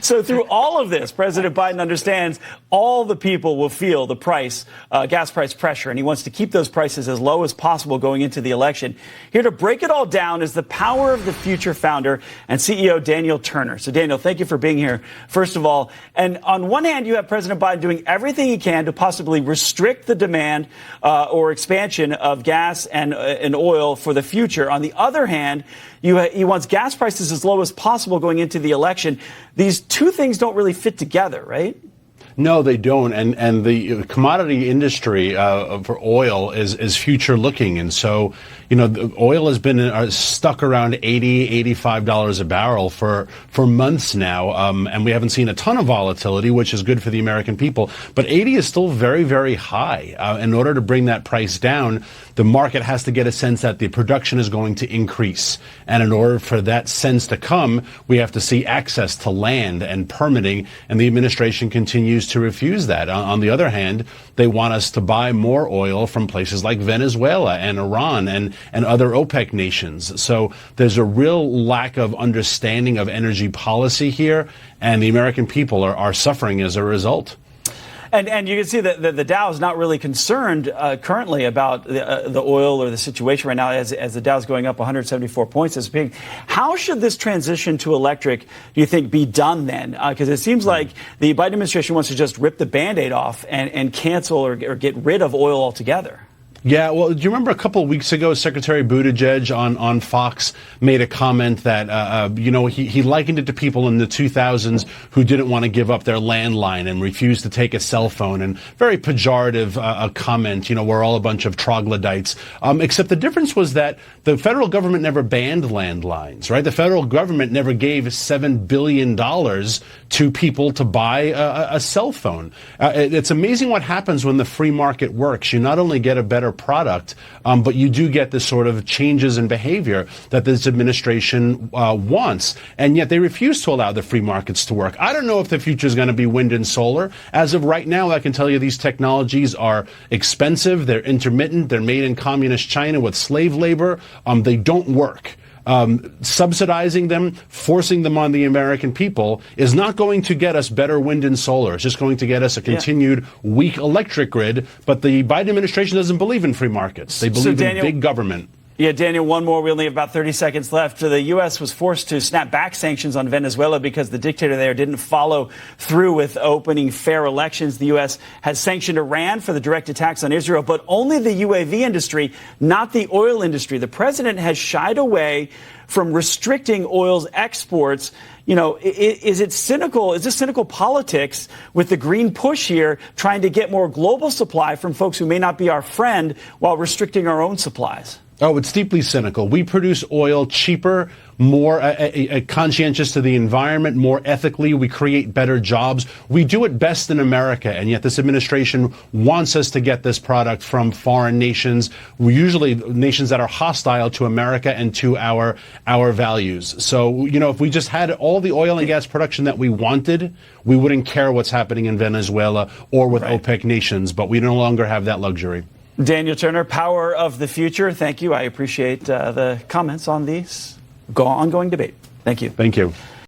So through all of this, President Biden understands all the people will feel the gas price pressure, and he wants to keep those prices as low as possible going into the election. Here to break it all down is the Power of the Future founder and CEO Daniel Turner. So Daniel, thank you for being here, first of all. And on one hand, you have President Biden doing everything he can to possibly restrict the demand or expansion of gas and oil for the future. On the other hand, he wants gas prices as low as possible going into the election. These two things don't really fit together, right? No, they don't. And the commodity industry for oil is future looking. And so, the oil has been stuck around $80, $85 a barrel for months now. And we haven't seen a ton of volatility, which is good for the American people. But 80 is still very, very high. In order to bring that price down, the market has to get a sense that the production is going to increase. And in order for that sense to come, we have to see access to land and permitting. And the administration continues to refuse that. On the other hand, they want us to buy more oil from places like Venezuela and Iran and other OPEC nations. So there's a real lack of understanding of energy policy here, and the American people are suffering as a result. And you can see that the Dow is not really concerned currently about the oil or the situation right now as the Dow is going up 174 points this week. How should this transition to electric, do you think, be done then? Because it seems like the Biden administration wants to just rip the Band-Aid off and cancel or get rid of oil altogether. Yeah, well, do you remember a couple of weeks ago, Secretary Buttigieg on Fox made a comment that, he likened it to people in the 2000s who didn't want to give up their landline and refused to take a cell phone, and very pejorative comment, we're all a bunch of troglodytes. Except the difference was that the federal government never banned landlines, right? The federal government never gave $7 billion to people to buy a cell phone. It's amazing what happens when the free market works. You not only get a better product, but you do get the sort of changes in behavior that this administration wants. And yet they refuse to allow the free markets to work. I don't know if the future is going to be wind and solar. As of right now, I can tell you these technologies are expensive. They're intermittent. They're made in communist China with slave labor. They don't work. Subsidizing them, forcing them on the American people is not going to get us better wind and solar. It's just going to get us a continued weak electric grid. But the Biden administration doesn't believe in free markets. They believe in big government. Yeah, Daniel, one more. We only have about 30 seconds left. The U.S. was forced to snap back sanctions on Venezuela because the dictator there didn't follow through with opening fair elections. The U.S. has sanctioned Iran for the direct attacks on Israel, but only the UAV industry, not the oil industry. The president has shied away from restricting oil's exports. Is it cynical? Is this cynical politics with the green push here, trying to get more global supply from folks who may not be our friend while restricting our own supplies? Oh, it's deeply cynical. We produce oil cheaper, more conscientious to the environment, more ethically. We create better jobs. We do it best in America, and yet this administration wants us to get this product from foreign nations, usually nations that are hostile to America and to our values. So, if we just had all the oil and gas production that we wanted, we wouldn't care what's happening in Venezuela or with OPEC nations, but we no longer have that luxury. Daniel Turner, Power of the Future. Thank you. I appreciate the comments on this ongoing debate. Thank you. Thank you.